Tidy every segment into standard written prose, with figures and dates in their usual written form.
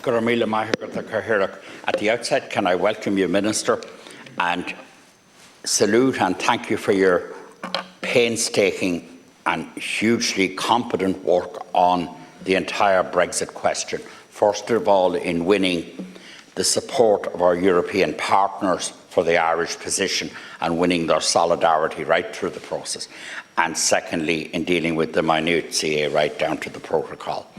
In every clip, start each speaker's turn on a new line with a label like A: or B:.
A: At the outset, can I welcome you, Minister, and salute and thank you for your painstaking and hugely competent work on the entire Brexit question. First of all, in winning the support of our European partners for the Irish position and winning their solidarity right through the process. And secondly, in dealing with the minutiae right down to the protocol.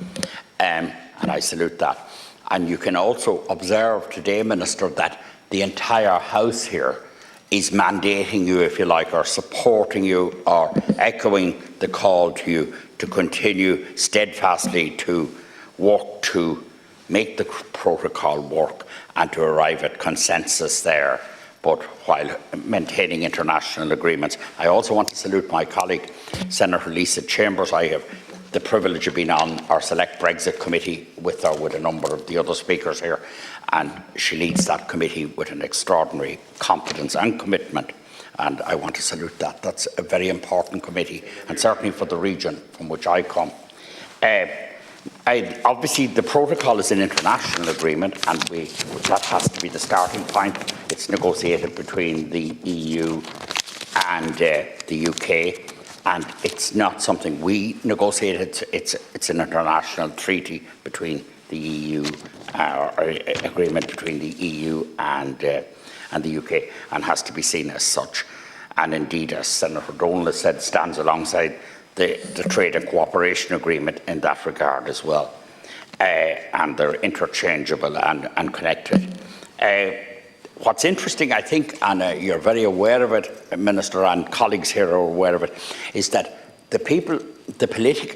A: And I salute that. And you can also observe today, Minister, that the entire House here is mandating you, if you like, or supporting you, or echoing the call to you to continue steadfastly to work to make the protocol work and to arrive at consensus there, but while maintaining international agreements. I also want to salute my colleague, Senator Lisa Chambers. I have the privilege of being on our Select Brexit Committee with her, with a number of the other speakers here, and she leads that committee with an extraordinary competence and commitment, and I want to salute that. That's a very important committee, and certainly for the region from which I come. Obviously, the protocol is an international agreement, and that has to be the starting point. It's negotiated between the EU and the UK, and it's not something we negotiated. It's an international treaty between the EU, or agreement between the EU and the UK, and has to be seen as such. And indeed, as Senator Donald said, stands alongside the Trade and Cooperation Agreement in that regard as well. And they're interchangeable and connected. What's interesting, I think, and you're very aware of it, Minister, and colleagues here are aware of it, is that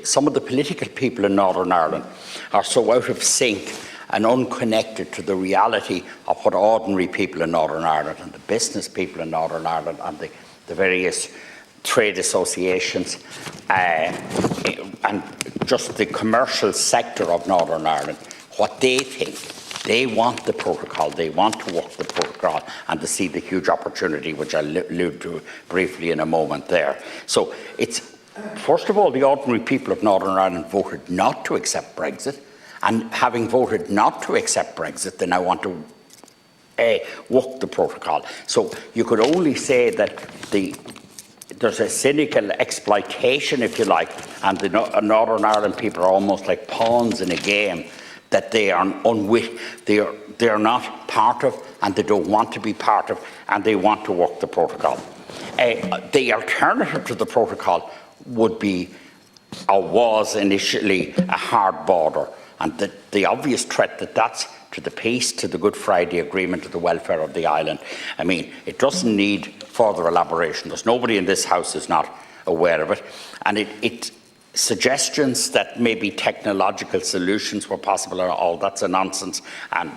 A: some of the political people in Northern Ireland are so out of sync and unconnected to the reality of what ordinary people in Northern Ireland and the business people in Northern Ireland and the various trade associations and just the commercial sector of Northern Ireland, what they think. They want the protocol, they want to work the protocol and to see the huge opportunity, which I'll allude to briefly in a moment there. So it's, first of all, the ordinary people of Northern Ireland voted not to accept Brexit, and having voted not to accept Brexit, they now want to work the protocol. So you could only say that there's a cynical exploitation, if you like, and the Northern Ireland people are almost like pawns in a game that they are not part of, and they don't want to be part of, and they want to work the protocol. The alternative to the protocol would be, or was initially, a hard border, and the obvious threat that's to the peace, to the Good Friday Agreement, to the welfare of the island. I mean, it doesn't need further elaboration. There's nobody in this House who's not aware of it. And suggestions that maybe technological solutions were possible or all, that's a nonsense. And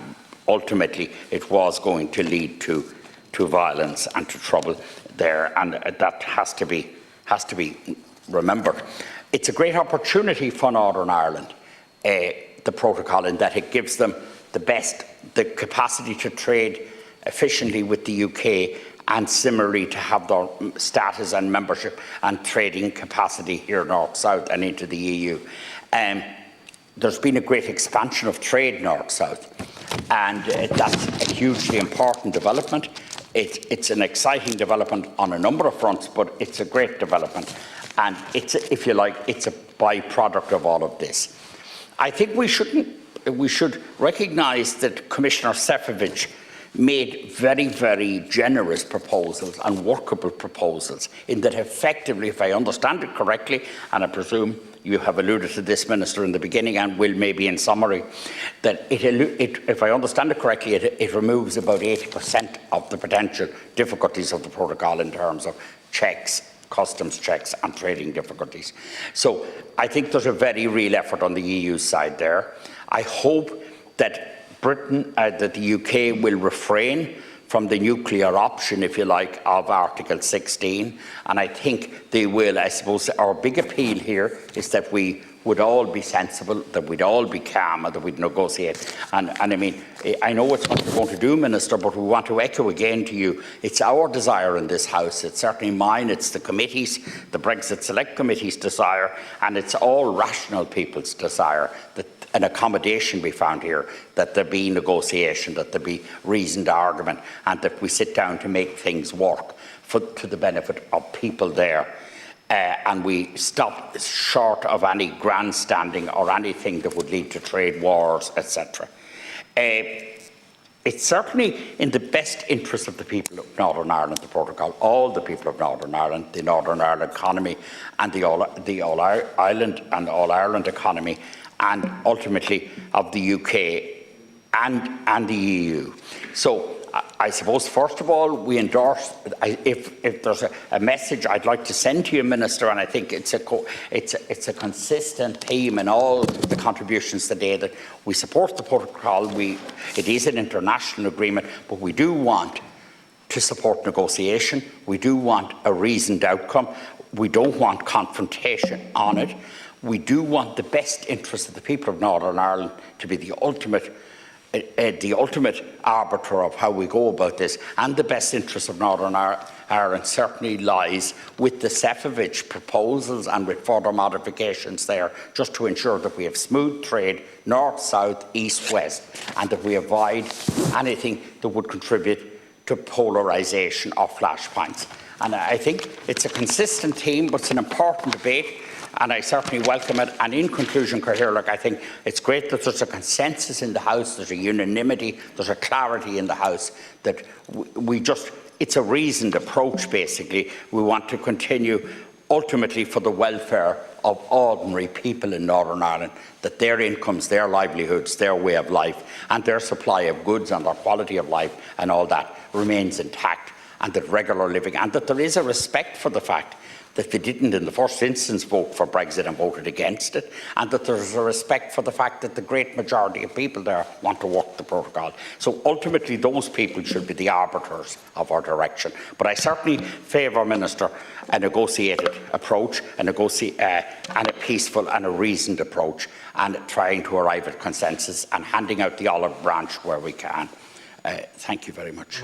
A: ultimately, it was going to lead to violence and to trouble there. And that has to be remembered. It's a great opportunity for Northern Ireland, the protocol, in that it gives them the capacity to trade efficiently with the UK, and similarly to have their status and membership and trading capacity here north-south and into the EU. There's been a great expansion of trade north-south, and that's a hugely important development. It's an exciting development on a number of fronts, but it's a great development, and it's, if you like, it's a byproduct of all of this. I think we should recognise that Commissioner Šefčovič made very, very generous proposals and workable proposals, in that effectively, if I understand it correctly, and I presume you have alluded to this, Minister, in the beginning and will maybe in summary, that if I understand it correctly, it removes about 80% of the potential difficulties of the protocol in terms of checks, customs checks and trading difficulties. So I think there's a very real effort on the EU side there. I hope that that the UK will refrain from the nuclear option, if you like, of Article 16, and I think they will. I suppose our big appeal here is that we would all be sensible, that we'd all be calm, and that we'd negotiate. And I mean, I know it's what you're going to do, Minister, but we want to echo again to you, it's our desire in this House, it's certainly mine, it's the committees, the Brexit Select Committee's desire, and it's all rational people's desire that an accommodation be found here, that there be negotiation, that there be reasoned argument, and that we sit down to make things work to the benefit of people there. And we stop short of any grandstanding or anything that would lead to trade wars, etc. It's certainly in the best interest of the people of Northern Ireland, the protocol, all the people of Northern Ireland, the Northern Ireland economy and the All-Ireland economy, and ultimately of the UK and the EU. So I suppose, first of all, we endorse, if there's a message I'd like to send to you, Minister, and I think it's a consistent theme in all the contributions today, that we support the protocol. It is an international agreement, but we do want to support negotiation. We do want a reasoned outcome. We don't want confrontation on it. We do want the best interest of the people of Northern Ireland to be the ultimate arbiter of how we go about this, and the best interest of Northern Ireland certainly lies with the Sefcovic proposals and with further modifications there, just to ensure that we have smooth trade, north, south, east, west, and that we avoid anything that would contribute to polarisation or flashpoints. And I think it's a consistent theme, but it's an important debate, and I certainly welcome it. And in conclusion, Cathaoirleach, I think it's great that there's a consensus in the House, there's a unanimity, there's a clarity in the House that it's a reasoned approach, basically. We want to continue ultimately for the welfare of ordinary people in Northern Ireland, that their incomes, their livelihoods, their way of life and their supply of goods and their quality of life and all that remains intact, and that regular living, and that there is a respect for the fact that they didn't in the first instance vote for Brexit and voted against it, and that there's a respect for the fact that the great majority of people there want to work the protocol. So ultimately those people should be the arbiters of our direction. But I certainly favour, Minister, a negotiated approach, and a peaceful and a reasoned approach, and trying to arrive at consensus and handing out the olive branch where we can. Thank you very much.